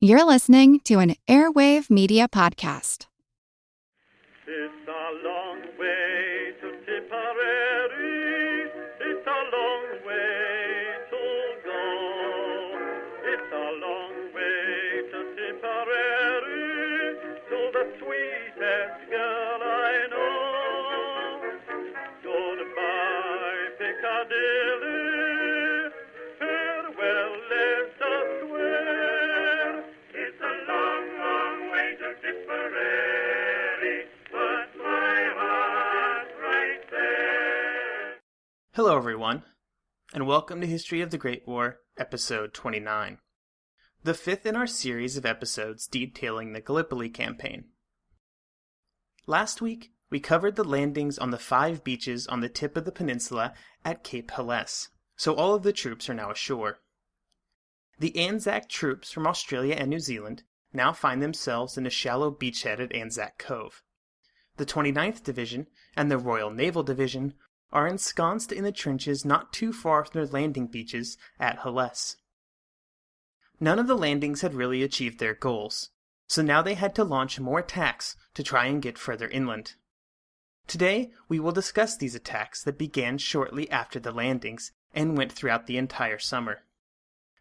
You're listening to an Airwave Media Podcast. It's a long way to Tipperary. It's a long way to go. It's a long way to Tipperary, to the sweetest girl I know. Goodbye, Piccadilly. Farewell, Leicester Square. It's a long, long way to Tipperary, but my heart's right there. Hello everyone, and welcome to History of the Great War, Episode 29, the fifth in our series of episodes detailing the Gallipoli campaign. Last week, we covered the landings on the 5 beaches on the tip of the peninsula at Capre Helles, so all of the troops are now ashore. The Anzac troops from Australia and New Zealand now find themselves in a shallow beachhead at Anzac Cove. The 29th Division and the Royal Naval Division are ensconced in the trenches not too far from their landing beaches at Helles. None of the landings had really achieved their goals, so now they had to launch more attacks to try and get further inland. Today, we will discuss these attacks that began shortly after the landings and went throughout the entire summer.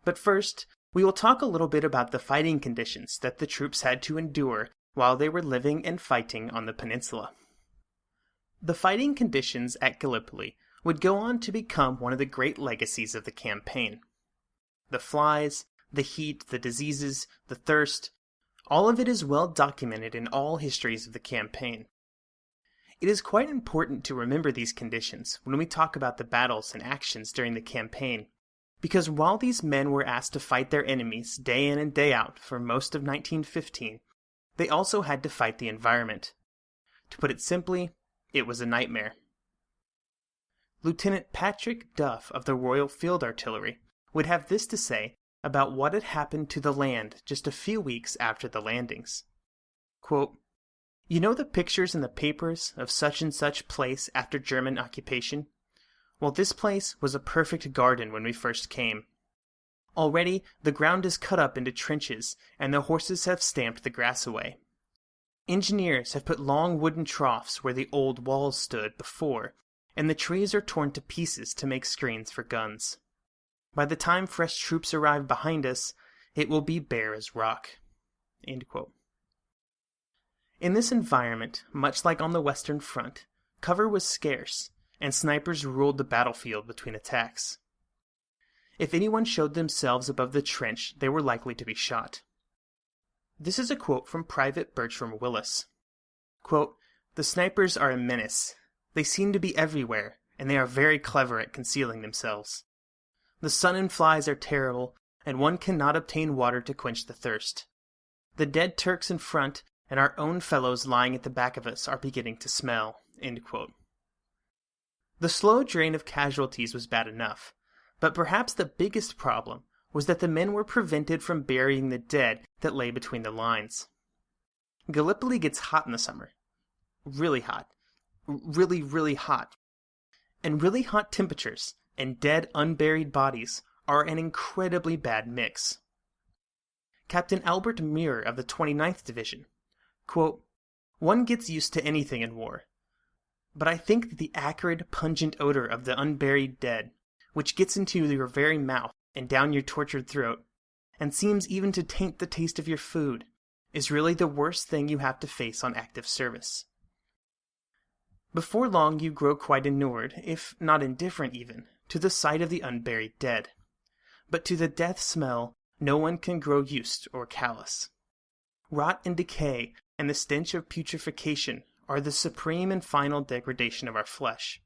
But first, we will talk a little bit about the fighting conditions that the troops had to endure while they were living and fighting on the peninsula. The fighting conditions at Gallipoli would go on to become one of the great legacies of the campaign. The flies, the heat, the diseases, the thirst, all of it is well documented in all histories of the campaign. It is quite important to remember these conditions when we talk about the battles and actions during the campaign, because while these men were asked to fight their enemies day in and day out for most of 1915, they also had to fight the environment. To put it simply, it was a nightmare. Lieutenant Patrick Duff of the Royal Field Artillery would have this to say about what had happened to the land just a few weeks after the landings. Quote, "You know the pictures in the papers of such and such place after German occupation? Well, this place was a perfect garden when we first came. Already, the ground is cut up into trenches, and the horses have stamped the grass away. Engineers have put long wooden troughs where the old walls stood before, and the trees are torn to pieces to make screens for guns. By the time fresh troops arrive behind us, it will be bare as rock." End quote. In this environment, much like on the Western Front, cover was scarce, and snipers ruled the battlefield between attacks. If anyone showed themselves above the trench, they were likely to be shot. This is a quote from Private Bertram Willis. Quote, "The snipers are a menace. They seem to be everywhere, and they are very clever at concealing themselves. The sun and flies are terrible, and one cannot obtain water to quench the thirst. The dead Turks in front and our own fellows lying at the back of us are beginning to smell." End quote. The slow drain of casualties was bad enough, but perhaps the biggest problem was that the men were prevented from burying the dead that lay between the lines. Gallipoli gets hot in the summer. Really hot. Really, really hot. And really hot temperatures and dead, unburied bodies are an incredibly bad mix. Captain Albert Muir of the 29th Division, quote, "One gets used to anything in war. But I think that the acrid, pungent odor of the unburied dead, which gets into your very mouth and down your tortured throat, and seems even to taint the taste of your food, is really the worst thing you have to face on active service. Before long you grow quite inured, if not indifferent even, to the sight of the unburied dead. But to the death smell no one can grow used or callous. Rot and decay and the stench of putrefaction are the supreme and final degradation of our flesh.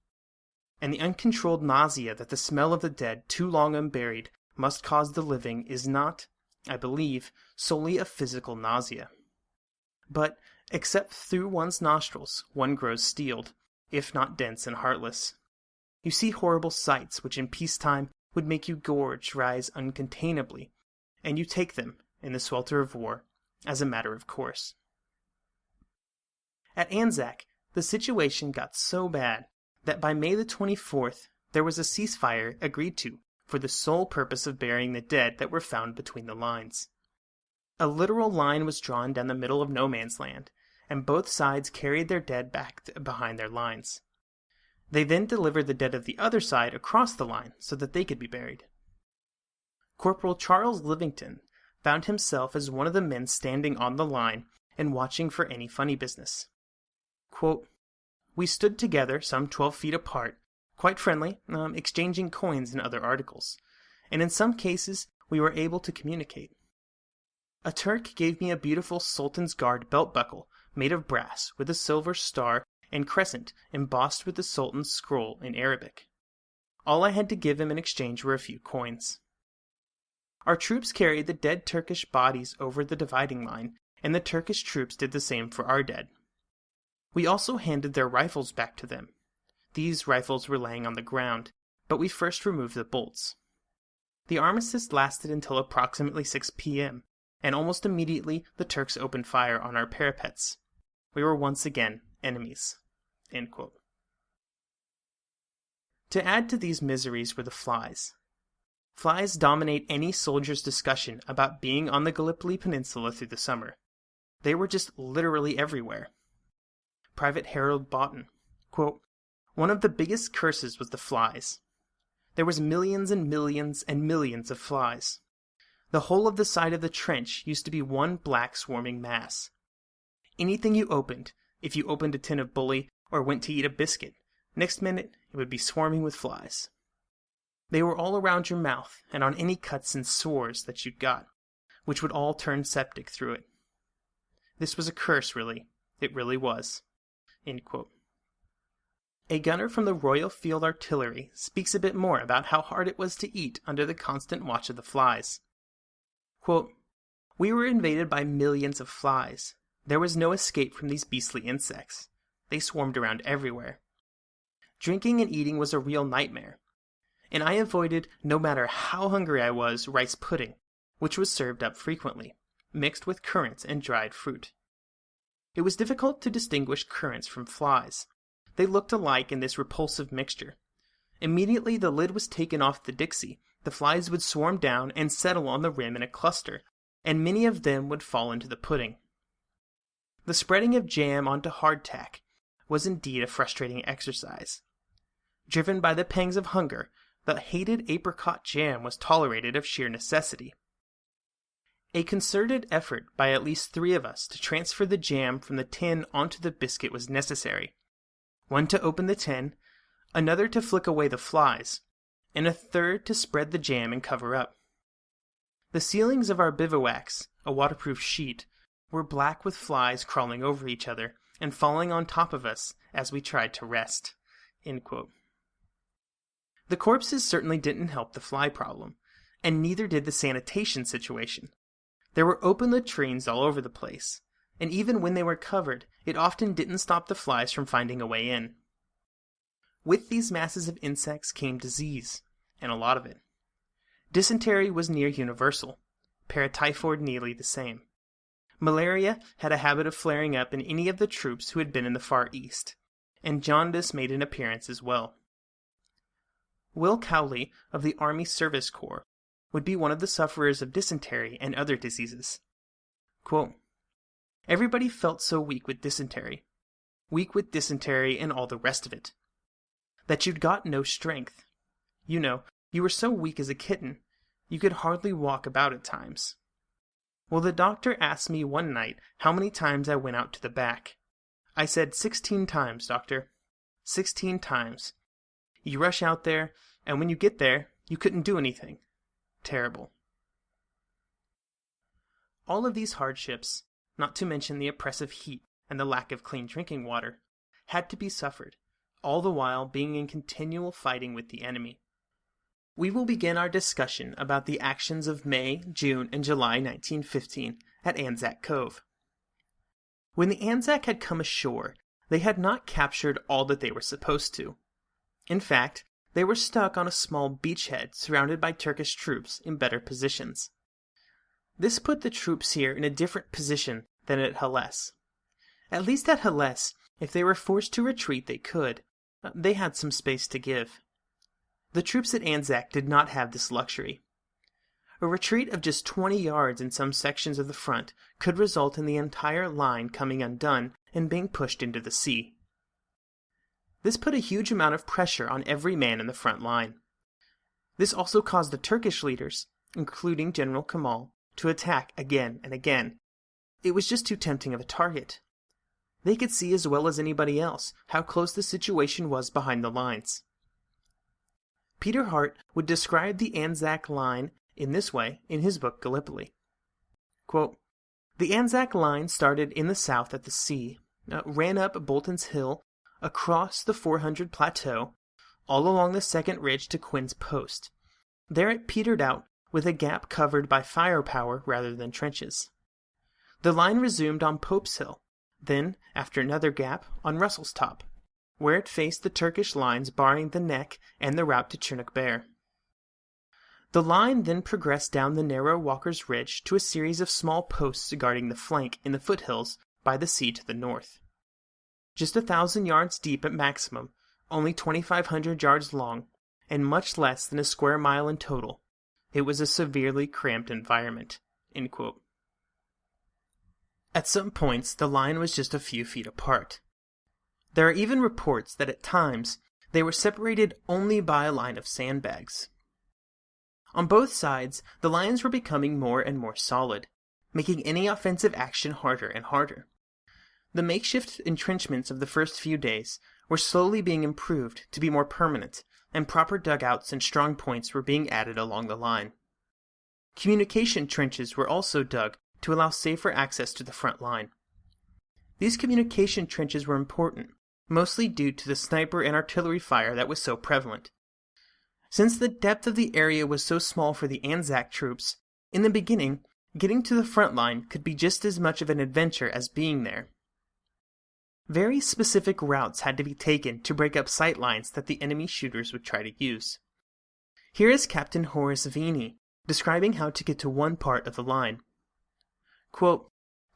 And the uncontrolled nausea that the smell of the dead too long unburied must cause the living is not, I believe, solely a physical nausea. But, except through one's nostrils, one grows steeled, if not dense and heartless. You see horrible sights which in peacetime would make you gorge rise uncontainably, and you take them, in the swelter of war, as a matter of course. At Anzac, the situation got so bad that by May the 24th, there was a ceasefire agreed to for the sole purpose of burying the dead that were found between the lines. A literal line was drawn down the middle of no man's land, and both sides carried their dead back behind their lines. They then delivered the dead of the other side across the line so that they could be buried. Corporal Charles Livington found himself as one of the men standing on the line and watching for any funny business. Quote, "We stood together some 12 feet apart, quite friendly, exchanging coins and other articles, and in some cases we were able to communicate. A Turk gave me a beautiful Sultan's Guard belt buckle made of brass with a silver star and crescent embossed with the Sultan's scroll in Arabic. All I had to give him in exchange were a few coins. Our troops carried the dead Turkish bodies over the dividing line, and the Turkish troops did the same for our dead. We also handed their rifles back to them. These rifles were laying on the ground, but we first removed the bolts. The armistice lasted until approximately 6 p.m., and almost immediately the Turks opened fire on our parapets. We were once again enemies." End quote. To add to these miseries were the flies. Flies dominate any soldier's discussion about being on the Gallipoli Peninsula through the summer. They were just literally everywhere. Private Harold Boughton, quote, "One of the biggest curses was the flies. There was millions and millions and millions of flies. The whole of the side of the trench used to be one black swarming mass. Anything you opened, if you opened a tin of bully or went to eat a biscuit, next minute it would be swarming with flies. They were all around your mouth and on any cuts and sores that you'd got, which would all turn septic through it. This was a curse, really. It really was." End quote. A gunner from the Royal Field Artillery speaks a bit more about how hard it was to eat under the constant watch of the flies. Quote, "We were invaded by millions of flies. There was no escape from these beastly insects. They swarmed around everywhere. Drinking and eating was a real nightmare. And I avoided, no matter how hungry I was, rice pudding, which was served up frequently, mixed with currants and dried fruit. It was difficult to distinguish currants from flies. They looked alike in this repulsive mixture. Immediately the lid was taken off the Dixie, the flies would swarm down and settle on the rim in a cluster, and many of them would fall into the pudding. The spreading of jam onto hardtack was indeed a frustrating exercise. Driven by the pangs of hunger, the hated apricot jam was tolerated of sheer necessity. A concerted effort by at least 3 of us to transfer the jam from the tin onto the biscuit was necessary. One to open the tin, another to flick away the flies, and a third to spread the jam and cover up. The ceilings of our bivouacs, a waterproof sheet, were black with flies crawling over each other and falling on top of us as we tried to rest." End quote. The corpses certainly didn't help the fly problem, and neither did the sanitation situation. There were open latrines all over the place, and even when they were covered, it often didn't stop the flies from finding a way in. With these masses of insects came disease, and a lot of it. Dysentery was near universal, paratyphoid nearly the same. Malaria had a habit of flaring up in any of the troops who had been in the Far East, and jaundice made an appearance as well. Will Cowley of the Army Service Corps would be one of the sufferers of dysentery and other diseases. Quote, "Everybody felt so weak with dysentery and all the rest of it, that you'd got no strength. You know, you were so weak as a kitten, you could hardly walk about at times. Well, the doctor asked me one night how many times I went out to the back. I said 16 times, doctor. 16 times. You rush out there, and when you get there, you couldn't do anything. Terrible." All of these hardships, not to mention the oppressive heat and the lack of clean drinking water, had to be suffered, all the while being in continual fighting with the enemy. We will begin our discussion about the actions of May, June, and July 1915 at Anzac Cove. When the Anzac had come ashore, they had not captured all that they were supposed to. In fact, they were stuck on a small beachhead surrounded by Turkish troops in better positions. This put the troops here in a different position than at Helles. At least at Helles, if they were forced to retreat, they could. They had some space to give. The troops at Anzac did not have this luxury. A retreat of just 20 yards in some sections of the front could result in the entire line coming undone and being pushed into the sea. This put a huge amount of pressure on every man in the front line. This also caused the Turkish leaders, including General Kemal, to attack again and again. It was just too tempting of a target. They could see as well as anybody else how close the situation was behind the lines. Peter Hart would describe the Anzac line in this way in his book Gallipoli. Quote, "The Anzac line started in the south at the sea, ran up Bolton's Hill, across the 400 plateau, all along the second ridge to Quinn's Post. There it petered out, with a gap covered by firepower rather than trenches. The line resumed on Pope's Hill, then, after another gap, on Russell's Top, where it faced the Turkish lines barring the neck and the route to Chunuk Bair. The line then progressed down the narrow Walker's Ridge to a series of small posts guarding the flank in the foothills by the sea to the north. Just 1,000 yards deep at maximum, only 2,500 yards long, and much less than a square mile in total. It was a severely cramped environment." End quote. At some points, the line was just a few feet apart. There are even reports that at times they were separated only by a line of sandbags. On both sides, the lines were becoming more and more solid, making any offensive action harder and harder. The makeshift entrenchments of the first few days were slowly being improved to be more permanent, and proper dugouts and strong points were being added along the line. Communication trenches were also dug to allow safer access to the front line. These communication trenches were important, mostly due to the sniper and artillery fire that was so prevalent. Since the depth of the area was so small for the Anzac troops, in the beginning, getting to the front line could be just as much of an adventure as being there. Very specific routes had to be taken to break up sight lines that the enemy shooters would try to use. Here is Captain Horace Veeney describing how to get to one part of the line. Quote,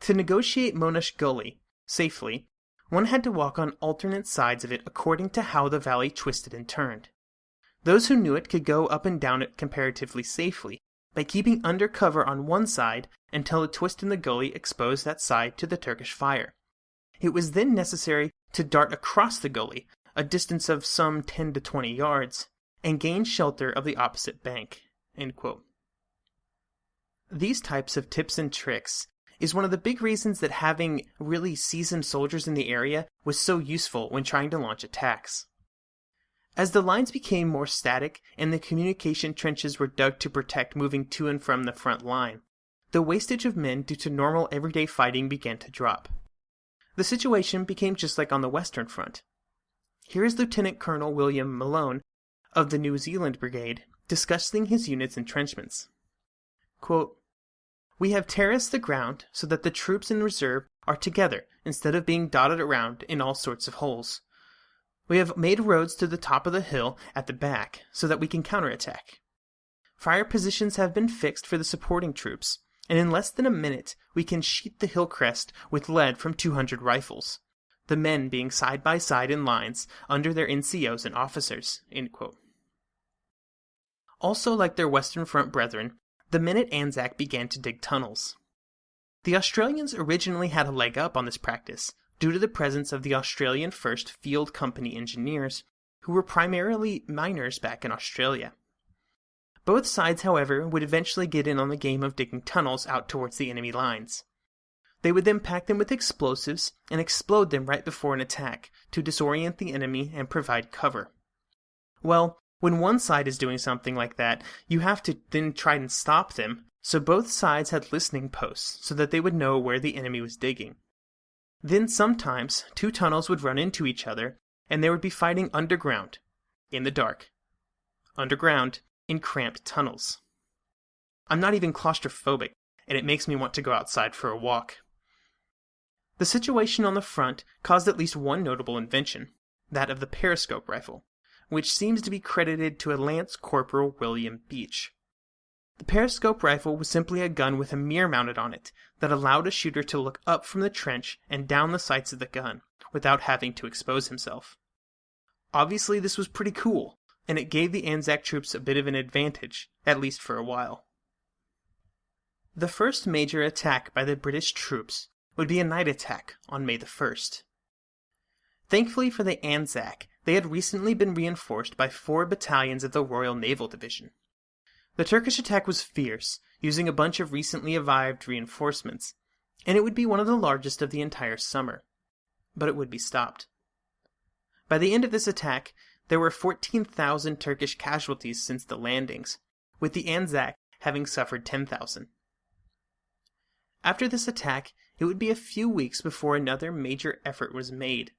"To negotiate Monash Gully safely, one had to walk on alternate sides of it according to how the valley twisted and turned. Those who knew it could go up and down it comparatively safely by keeping under cover on one side until a twist in the gully exposed that side to the Turkish fire. It was then necessary to dart across the gully, a distance of some 10 to 20 yards, and gain shelter of the opposite bank." End quote. These types of tips and tricks is one of the big reasons that having really seasoned soldiers in the area was so useful when trying to launch attacks. As the lines became more static and the communication trenches were dug to protect moving to and from the front line, the wastage of men due to normal everyday fighting began to drop. The situation became just like on the Western Front. Here is Lieutenant Colonel William Malone of the New Zealand Brigade discussing his unit's entrenchments. Quote, "We have terraced the ground so that the troops in reserve are together instead of being dotted around in all sorts of holes. We have made roads to the top of the hill at the back so that we can counterattack. Fire positions have been fixed for the supporting troops, and in less than a minute we can sheet the hill crest with lead from 200 rifles, the men being side by side in lines under their NCOs and officers." End quote. Also, like their Western Front brethren, the men at Anzac began to dig tunnels. The Australians originally had a leg up on this practice due to the presence of the Australian 1st Field Company engineers, who were primarily miners back in Australia. Both sides, however, would eventually get in on the game of digging tunnels out towards the enemy lines. They would then pack them with explosives and explode them right before an attack to disorient the enemy and provide cover. Well, when one side is doing something like that, you have to then try and stop them, so both sides had listening posts so that they would know where the enemy was digging. Then sometimes 2 tunnels would run into each other, and they would be fighting underground, in the dark. Underground, in cramped tunnels. I'm not even claustrophobic, and it makes me want to go outside for a walk. The situation on the front caused at least one notable invention, that of the periscope rifle, which seems to be credited to a Lance Corporal William Beach. The periscope rifle was simply a gun with a mirror mounted on it that allowed a shooter to look up from the trench and down the sights of the gun without having to expose himself. Obviously, this was pretty cool, and it gave the Anzac troops a bit of an advantage, at least for a while. The first major attack by the British troops would be a night attack on May the 1st. Thankfully for the Anzac, they had recently been reinforced by 4 battalions of the Royal Naval Division. The Turkish attack was fierce, using a bunch of recently arrived reinforcements, and it would be one of the largest of the entire summer. But it would be stopped. By the end of this attack, there were 14,000 Turkish casualties since the landings, with the Anzac having suffered 10,000. After this attack, it would be a few weeks before another major effort was made,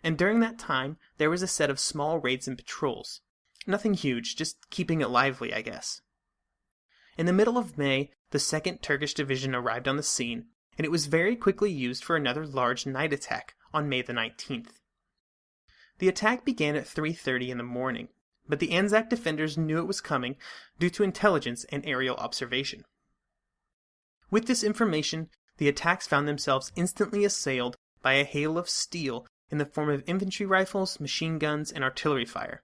and during that time there was a set of small raids and patrols. Nothing huge, just keeping it lively, I guess. In the middle of May, the 2nd Turkish Division arrived on the scene, and it was very quickly used for another large night attack on May the 19th. The attack began at 3:30 in the morning, but the Anzac defenders knew it was coming due to intelligence and aerial observation. With this information, the attacks found themselves instantly assailed by a hail of steel in the form of infantry rifles, machine guns, and artillery fire.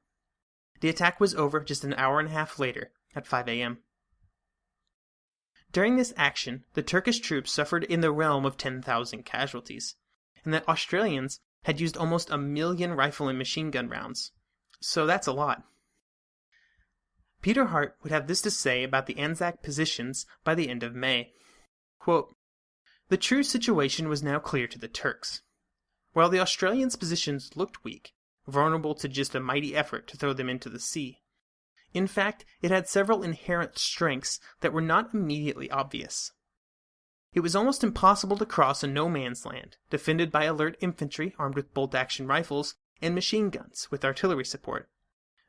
The attack was over just an hour and a half later, at 5 a.m. During this action, the Turkish troops suffered in the realm of 10,000 casualties, and the Australians had used almost 1,000,000 rifle and machine gun rounds. So that's a lot. Peter Hart would have this to say about the Anzac positions by the end of May. Quote, "The true situation was now clear to the Turks. While the Australians' positions looked weak, vulnerable to just a mighty effort to throw them into the sea, in fact, it had several inherent strengths that were not immediately obvious. It was almost impossible to cross a no-man's land, defended by alert infantry armed with bolt-action rifles and machine guns with artillery support,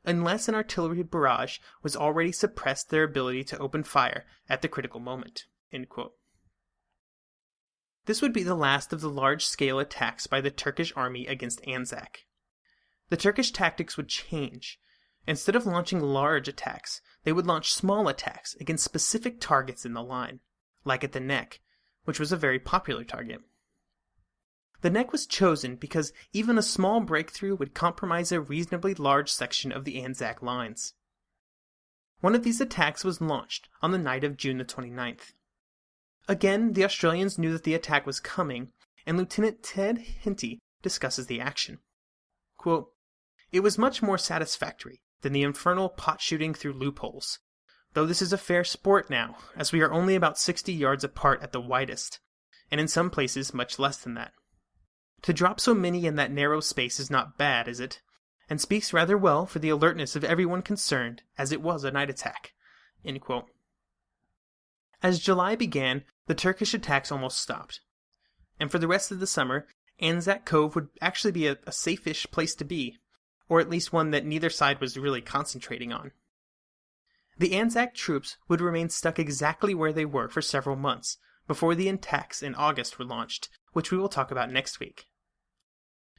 unless an artillery barrage was already suppressed their ability to open fire at the critical moment." End quote. This would be the last of the large-scale attacks by the Turkish army against Anzac. The Turkish tactics would change. Instead of launching large attacks, they would launch small attacks against specific targets in the line, like at the neck, which was a very popular target. The neck was chosen because even a small breakthrough would compromise a reasonably large section of the Anzac lines. One of these attacks was launched on the night of June the 29th. Again, the Australians knew that the attack was coming, and Lieutenant Ted Henty discusses the action. Quote, "It was much more satisfactory than the infernal pot shooting through loopholes, though this is a fair sport now, as we are only about 60 yards apart at the widest, and in some places much less than that. To drop so many in that narrow space is not bad, is it? And speaks rather well for the alertness of everyone concerned, as it was a night attack." End quote. As July began, the Turkish attacks almost stopped, and for the rest of the summer, Anzac Cove would actually be a safe-ish place to be, or at least one that neither side was really concentrating on. The Anzac troops would remain stuck exactly where they were for several months, before the attacks in August were launched, which we will talk about next week.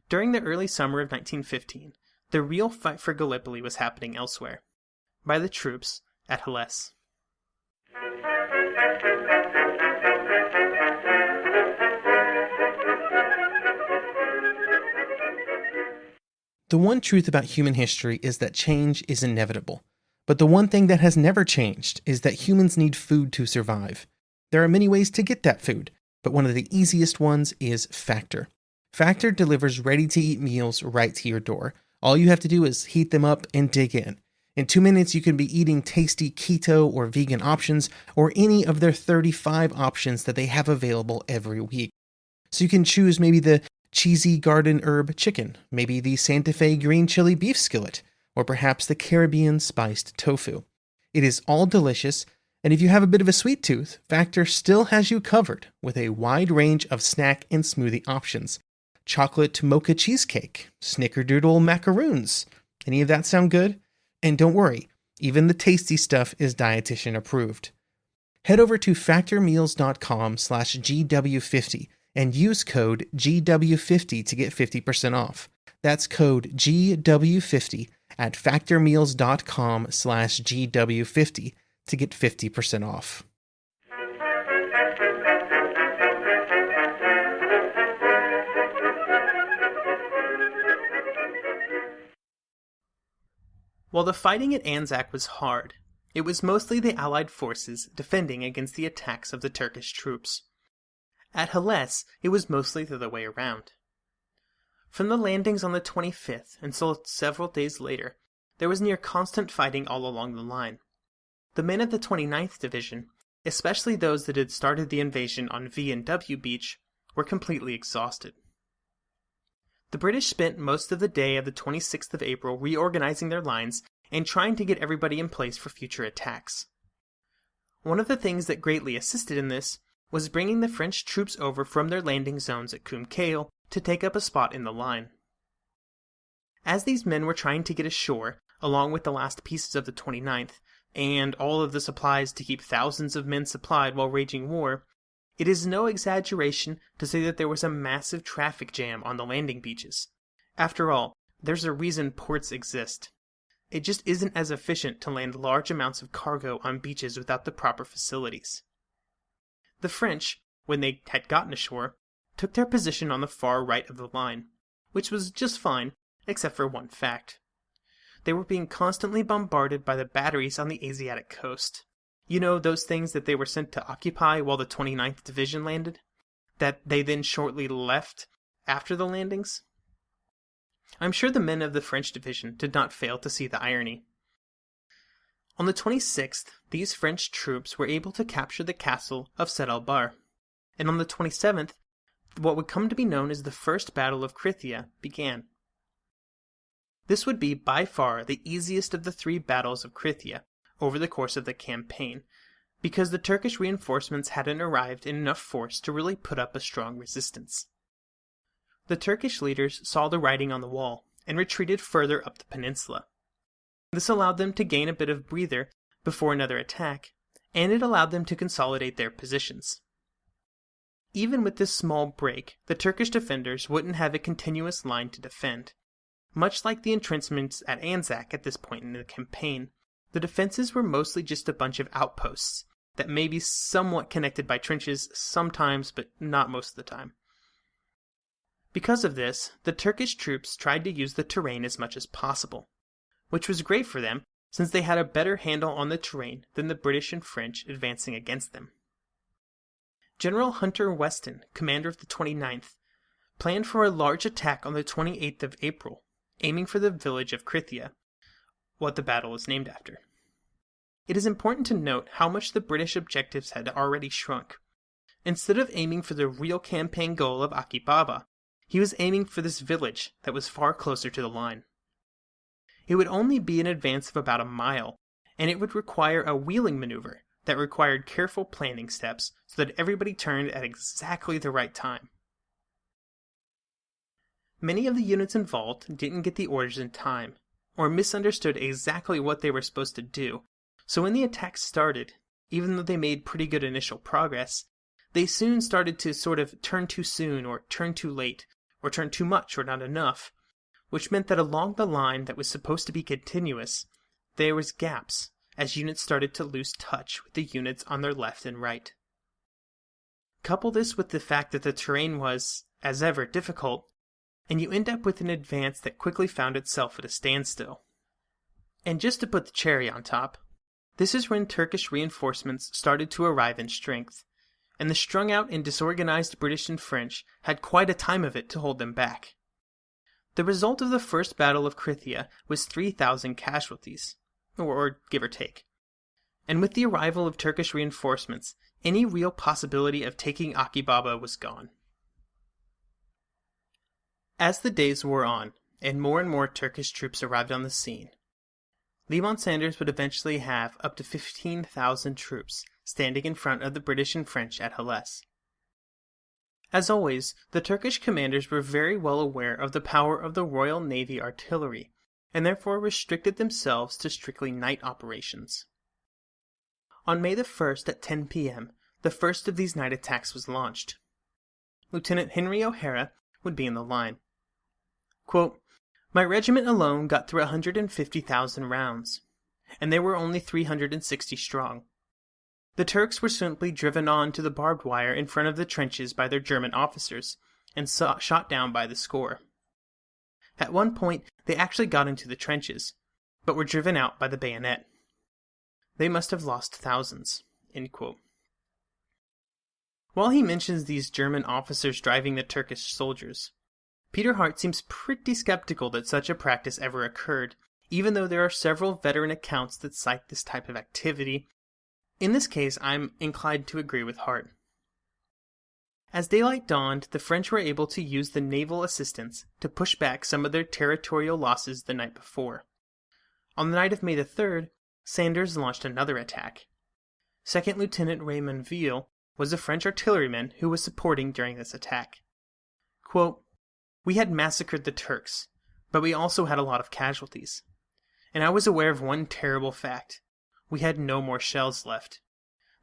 During the early summer of 1915, the real fight for Gallipoli was happening elsewhere, by the troops at Helles. The one truth about human history is that change is inevitable. But the one thing that has never changed is that humans need food to survive. There are many ways to get that food, but one of the easiest ones is Factor. Factor delivers ready-to-eat meals right to your door. All you have to do is heat them up and dig in. In 2 minutes, you can be eating tasty keto or vegan options, or any of their 35 options that they have available every week. So you can choose maybe the cheesy garden herb chicken, maybe the Santa Fe green chili beef skillet, or perhaps the Caribbean spiced tofu. It is all delicious, and if you have a bit of a sweet tooth, Factor still has you covered with a wide range of snack and smoothie options. Chocolate mocha cheesecake, snickerdoodle macaroons. Any of that sound good? And don't worry, even the tasty stuff is dietitian approved. Head over to factormeals.com/GW50 and use code GW50 to get 50% off. That's code GW50 at factormeals.com/GW50 to get 50% off. While the fighting at Anzac was hard, it was mostly the Allied forces defending against the attacks of the Turkish troops. At Helles, it was mostly the other way around. From the landings on the 25th until several days later, there was near constant fighting all along the line. The men of the 29th Division, especially those that had started the invasion on V and W Beach, were completely exhausted. The British spent most of the day of the 26th of April reorganizing their lines and trying to get everybody in place for future attacks. One of the things that greatly assisted in this was bringing the French troops over from their landing zones at Capre Helles to take up a spot in the line. As these men were trying to get ashore, along with the last pieces of the 29th, and all of the supplies to keep thousands of men supplied while raging war, it is no exaggeration to say that there was a massive traffic jam on the landing beaches. After all, there's a reason ports exist. It just isn't as efficient to land large amounts of cargo on beaches without the proper facilities. The French, when they had gotten ashore, took their position on the far right of the line, which was just fine, except for one fact. They were being constantly bombarded by the batteries on the Asiatic coast. You know, those things that they were sent to occupy while the 29th Division landed? That they then shortly left after the landings? I'm sure the men of the French division did not fail to see the irony. On the 26th, these French troops were able to capture the castle of Sed al-Bahr, and on the 27th, what would come to be known as the First Battle of Krithia began. This would be by far the easiest of the 3 battles of Krithia over the course of the campaign, because the Turkish reinforcements hadn't arrived in enough force to really put up a strong resistance. The Turkish leaders saw the writing on the wall and retreated further up the peninsula. This allowed them to gain a bit of breather before another attack, and it allowed them to consolidate their positions. Even with this small break, the Turkish defenders wouldn't have a continuous line to defend. Much like the entrenchments at Anzac at this point in the campaign, the defenses were mostly just a bunch of outposts that may be somewhat connected by trenches sometimes, but not most of the time. Because of this, the Turkish troops tried to use the terrain as much as possible, which was great for them since they had a better handle on the terrain than the British and French advancing against them. General Hunter Weston, commander of the 29th, planned for a large attack on the 28th of April, aiming for the village of Krithia, what the battle is named after. It is important to note how much the British objectives had already shrunk. Instead of aiming for the real campaign goal of Akibaba, he was aiming for this village that was far closer to the line. It would only be an advance of about a mile, and it would require a wheeling maneuver that required careful planning steps so that everybody turned at exactly the right time. Many of the units involved didn't get the orders in time, or misunderstood exactly what they were supposed to do, so when the attack started, even though they made pretty good initial progress, they soon started to sort of turn too soon or turn too late, or turn too much or not enough, which meant that along the line that was supposed to be continuous, there was gaps as units started to lose touch with the units on their left and right. Couple this with the fact that the terrain was, as ever, difficult, and you end up with an advance that quickly found itself at a standstill. And just to put the cherry on top, this is when Turkish reinforcements started to arrive in strength, and the strung out and disorganized British and French had quite a time of it to hold them back. The result of the First Battle of Krithia was 3,000 casualties, or give or take. And with the arrival of Turkish reinforcements, any real possibility of taking Akibaba was gone. As the days wore on, and more Turkish troops arrived on the scene, Lemon Sanders would eventually have up to 15,000 troops standing in front of the British and French at Helles. As always, the Turkish commanders were very well aware of the power of the Royal Navy artillery, and therefore restricted themselves to strictly night operations. On May the 1st at 10 p.m., the first of these night attacks was launched. Lieutenant Henry O'Hara would be in the line. Quote, "My regiment alone got through 150,000 rounds, and they were only 360 strong. The Turks were simply driven on to the barbed wire in front of the trenches by their German officers, and shot down by the score. At one point, they actually got into the trenches, but were driven out by the bayonet. They must have lost thousands." End quote. While he mentions these German officers driving the Turkish soldiers, Peter Hart seems pretty skeptical that such a practice ever occurred, even though there are several veteran accounts that cite this type of activity. In this case, I'm inclined to agree with Hart. As daylight dawned, the French were able to use the naval assistance to push back some of their territorial losses the night before. On the night of May the 3rd, Sanders launched another attack. Second Lieutenant Raymond Ville was a French artilleryman who was supporting during this attack. Quote, "We had massacred the Turks, but we also had a lot of casualties. And I was aware of one terrible fact. We had no more shells left.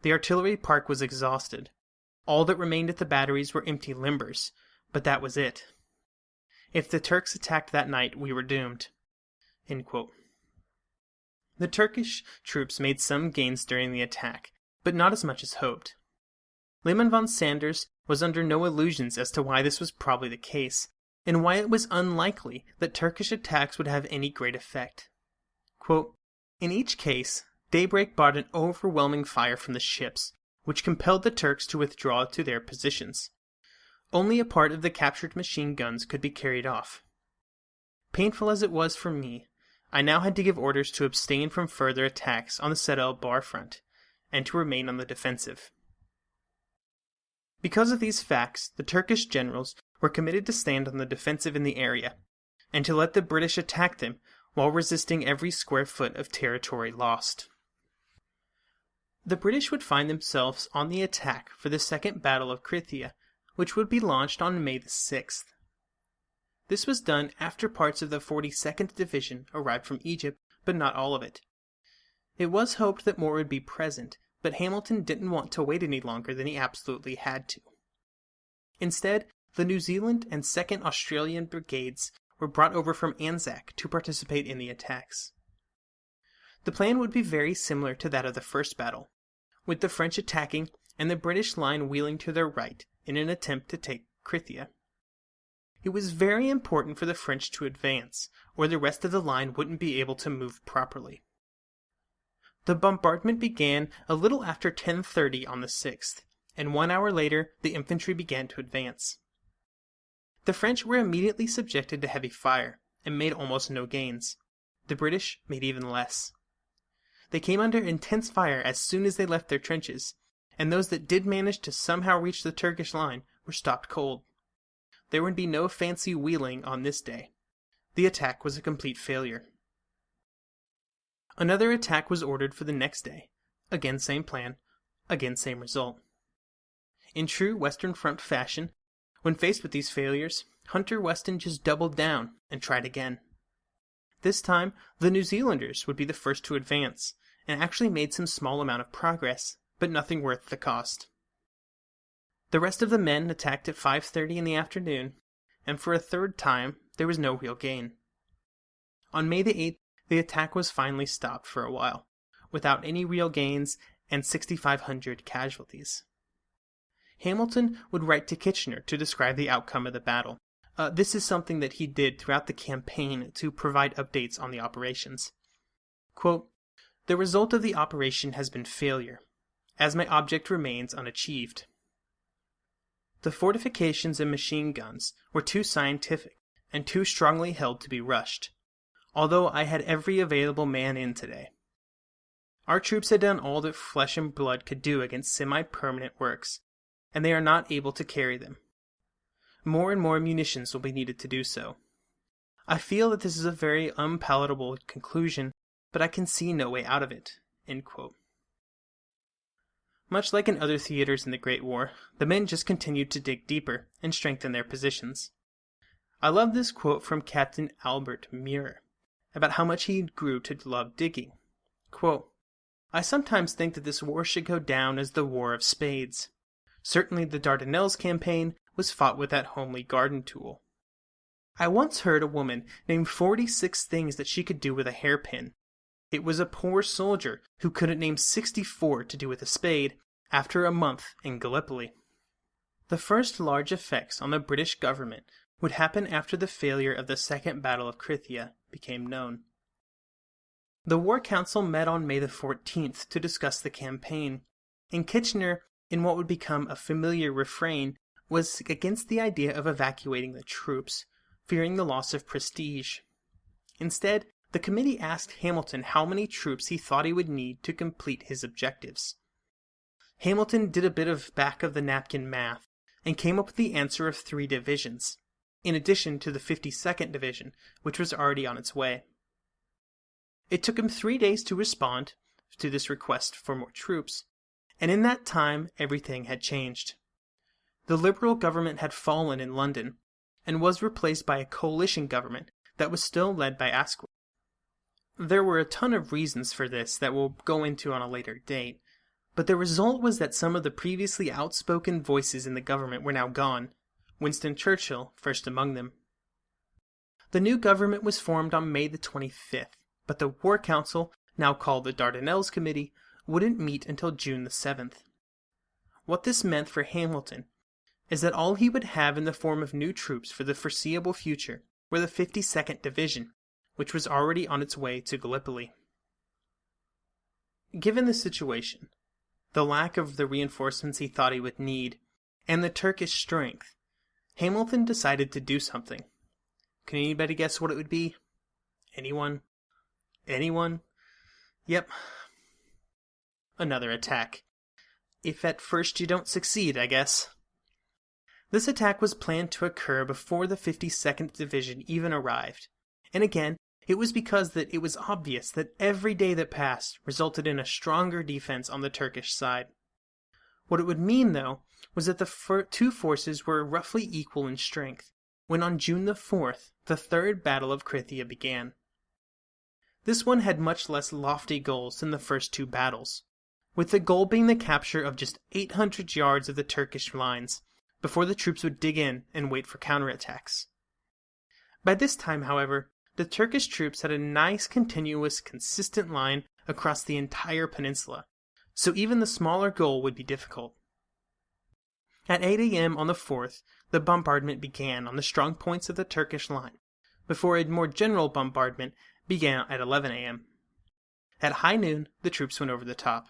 The artillery park was exhausted. All that remained at the batteries were empty limbers, but that was it. If the Turks attacked that night, we were doomed." End quote. The Turkish troops made some gains during the attack, but not as much as hoped. Lehman von Sanders was under no illusions as to why this was probably the case, and why it was unlikely that Turkish attacks would have any great effect. Quote, "In each case, daybreak brought an overwhelming fire from the ships, which compelled the Turks to withdraw to their positions. Only a part of the captured machine guns could be carried off. Painful as it was for me, I now had to give orders to abstain from further attacks on the Sed el Bahr front, and to remain on the defensive." Because of these facts, the Turkish generals were committed to stand on the defensive in the area, and to let the British attack them while resisting every square foot of territory lost. The British would find themselves on the attack for the Second Battle of Krithia, which would be launched on May the 6th. This was done after parts of the 42nd Division arrived from Egypt, but not all of it. It was hoped that more would be present, but Hamilton didn't want to wait any longer than he absolutely had to. Instead, the New Zealand and 2nd Australian Brigades were brought over from Anzac to participate in the attacks. The plan would be very similar to that of the first battle, with the French attacking and the British line wheeling to their right in an attempt to take Krithia. It was very important for the French to advance, or the rest of the line wouldn't be able to move properly. The bombardment began a little after 10:30 on the 6th, and 1 hour later the infantry began to advance. The French were immediately subjected to heavy fire, and made almost no gains. The British made even less. They came under intense fire as soon as they left their trenches, and those that did manage to somehow reach the Turkish line were stopped cold. There would be no fancy wheeling on this day. The attack was a complete failure. Another attack was ordered for the next day. Again same plan, again same result. In true Western Front fashion, when faced with these failures, Hunter Weston just doubled down and tried again. This time, the New Zealanders would be the first to advance, and actually made some small amount of progress, but nothing worth the cost. The rest of the men attacked at 5:30 in the afternoon, and for a third time, there was no real gain. On May the 8th, the attack was finally stopped for a while, without any real gains and 6,500 casualties. Hamilton would write to Kitchener to describe the outcome of the battle. This is something that he did throughout the campaign to provide updates on the operations. Quote, "The result of the operation has been failure, as my object remains unachieved. The fortifications and machine guns were too scientific and too strongly held to be rushed, although I had every available man in today. Our troops had done all that flesh and blood could do against semi-permanent works, and they are not able to carry them. More and more munitions will be needed to do so. I feel that this is a very unpalatable conclusion, but I can see no way out of it." End quote. Much like in other theaters in the Great War, the men just continued to dig deeper and strengthen their positions. I love this quote from Captain Albert Muir about how much he grew to love digging. Quote, "I sometimes think that this war should go down as the War of Spades. Certainly the Dardanelles campaign was fought with that homely garden tool. I once heard a woman name 46 things that she could do with a hairpin. It was a poor soldier who couldn't name 64 to do with a spade after a month in Gallipoli." The first large effects on the British government would happen after the failure of the Second Battle of Krithia became known. The War Council met on May the 14th to discuss the campaign, and Kitchener, in what would become a familiar refrain, was against the idea of evacuating the troops, fearing the loss of prestige. Instead, the committee asked Hamilton how many troops he thought he would need to complete his objectives. Hamilton did a bit of back-of-the-napkin math and came up with the answer of 3 divisions, in addition to the 52nd Division, which was already on its way. It took him 3 days to respond to this request for more troops, and in that time everything had changed. The Liberal government had fallen in London, and was replaced by a coalition government that was still led by Asquith. There were a ton of reasons for this that we'll go into on a later date, but the result was that some of the previously outspoken voices in the government were now gone, Winston Churchill first among them. The new government was formed on May the 25th, but the War Council, now called the Dardanelles Committee, wouldn't meet until June the 7th. What this meant for Hamilton is that all he would have in the form of new troops for the foreseeable future were the 52nd Division, which was already on its way to Gallipoli. Given the situation, the lack of the reinforcements he thought he would need, and the Turkish strength, Hamilton decided to do something. Can anybody guess what it would be? Anyone? Anyone? Yep. Another attack. If at first you don't succeed, I guess. This attack was planned to occur before the 52nd Division even arrived, and again, it was because that it was obvious that every day that passed resulted in a stronger defense on the Turkish side. What it would mean, though, was that the two forces were roughly equal in strength, when on June the 4th, the Third Battle of Krithia began. This one had much less lofty goals than the first 2 battles, with the goal being the capture of just 800 yards of the Turkish lines, before the troops would dig in and wait for counterattacks. By this time, however, the Turkish troops had a nice, continuous, consistent line across the entire peninsula, so even the smaller goal would be difficult. At 8 a.m. on the 4th, the bombardment began on the strong points of the Turkish line, before a more general bombardment began at 11 a.m. At high noon, the troops went over the top.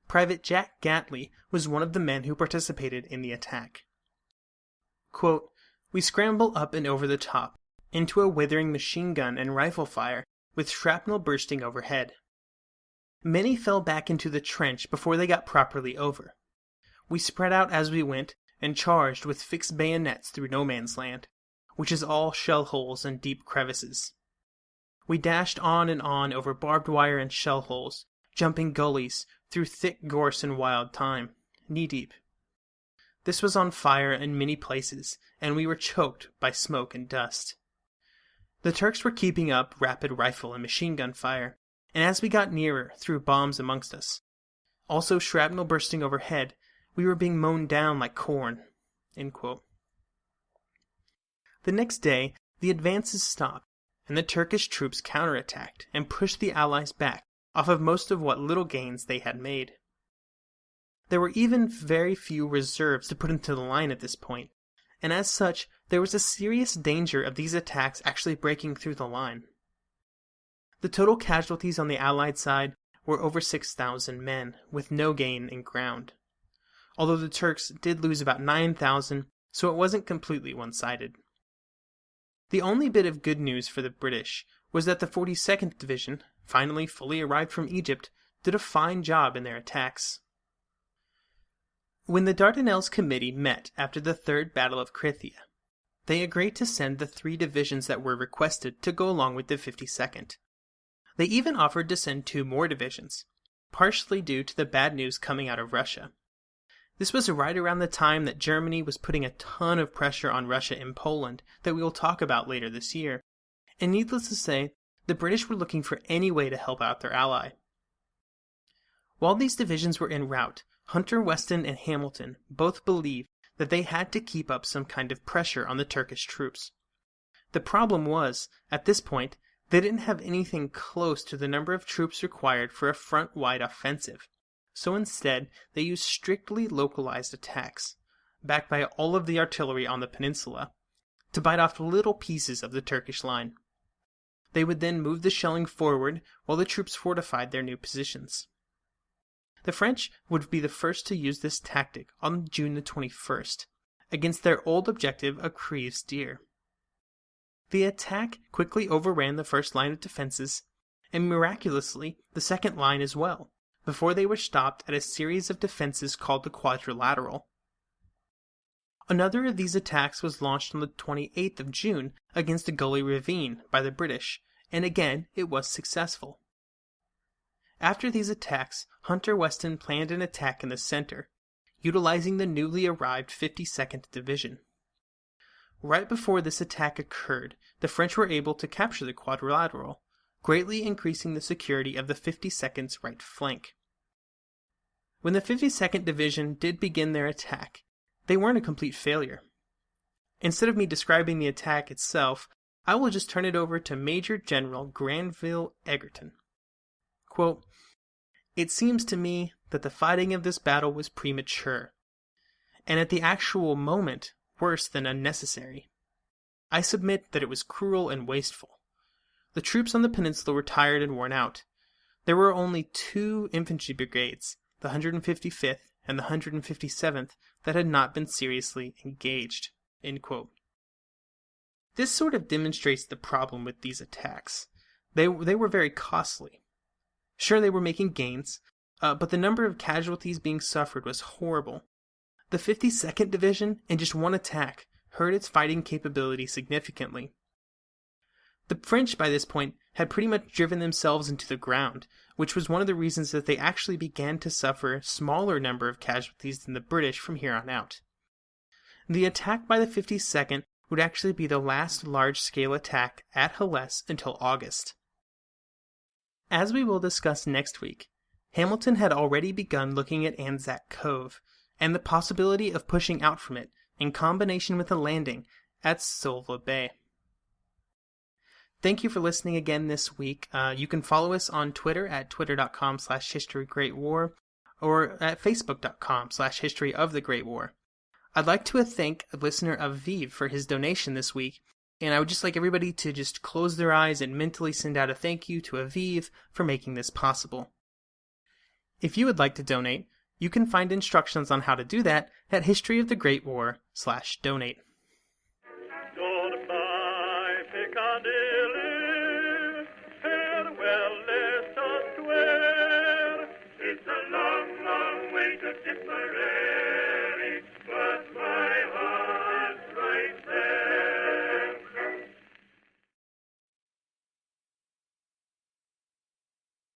Private Jack Gatley was one of the men who participated in the attack. Quote, "We scramble up and over the top, into a withering machine gun and rifle fire, with shrapnel bursting overhead. Many fell back into the trench before they got properly over. We spread out as we went, and charged with fixed bayonets through no man's land, which is all shell holes and deep crevices. We dashed on and on over barbed wire and shell holes, jumping gullies, through thick gorse and wild thyme, knee-deep. This was on fire in many places, and we were choked by smoke and dust. The Turks were keeping up rapid rifle and machine gun fire, and as we got nearer, threw bombs amongst us. Also shrapnel bursting overhead, we were being mown down like corn." End quote. The next day, the advances stopped, and the Turkish troops counterattacked and pushed the Allies back off of most of what little gains they had made. There were even very few reserves to put into the line at this point, and as such, there was a serious danger of these attacks actually breaking through the line. The total casualties on the Allied side were over 6,000 men, with no gain in ground, although the Turks did lose about 9,000, so it wasn't completely one-sided. The only bit of good news for the British was that the 42nd Division, finally fully arrived from Egypt, did a fine job in their attacks. When the Dardanelles Committee met after the Third Battle of Krithia, they agreed to send the 3 divisions that were requested to go along with the 52nd. They even offered to send 2 more divisions, partially due to the bad news coming out of Russia. This was right around the time that Germany was putting a ton of pressure on Russia in Poland that we will talk about later this year, and needless to say, the British were looking for any way to help out their ally. While these divisions were en route, Hunter, Weston, and Hamilton both believed that they had to keep up some kind of pressure on the Turkish troops. The problem was, at this point, they didn't have anything close to the number of troops required for a front-wide offensive, so instead they used strictly localized attacks, backed by all of the artillery on the peninsula, to bite off little pieces of the Turkish line. They would then move the shelling forward while the troops fortified their new positions. The French would be the first to use this tactic on June the 21st, against their old objective of Crève's Deer. The attack quickly overran the first line of defenses, and miraculously the second line as well, before they were stopped at a series of defenses called the Quadrilateral. Another of these attacks was launched on the 28th of June against the Gully Ravine by the British, and again it was successful. After these attacks, Hunter-Weston planned an attack in the center, utilizing the newly arrived 52nd Division. Right before this attack occurred, the French were able to capture the Quadrilateral, greatly increasing the security of the 52nd's right flank. When the 52nd Division did begin their attack, they weren't a complete failure. Instead of me describing the attack itself, I will just turn it over to Major General Granville Egerton. Quote, "It seems to me that the fighting of this battle was premature, and at the actual moment worse than unnecessary. I submit that it was cruel and wasteful. The troops on the peninsula were tired and worn out. There were only 2 infantry brigades, the 155th and the 157th, that had not been seriously engaged." End quote. This sort of demonstrates the problem with these attacks. They were very costly. Sure, they were making gains, but the number of casualties being suffered was horrible. The 52nd Division, in just one attack, hurt its fighting capability significantly. The French, by this point, had pretty much driven themselves into the ground, which was one of the reasons that they actually began to suffer a smaller number of casualties than the British from here on out. The attack by the 52nd would actually be the last large-scale attack at Helles until August. As we will discuss next week, Hamilton had already begun looking at Anzac Cove, and the possibility of pushing out from it in combination with a landing at Suvla Bay. Thank you for listening again this week. You can follow us on Twitter at twitter.com/historygreatwar or at facebook.com/historyofthegreatwar. I'd like to thank listener Aviv for his donation this week, and I would just like everybody to just close their eyes and mentally send out a thank you to Aviv for making this possible. If you would like to donate, you can find instructions on how to do that at historyofthegreatwar/donate.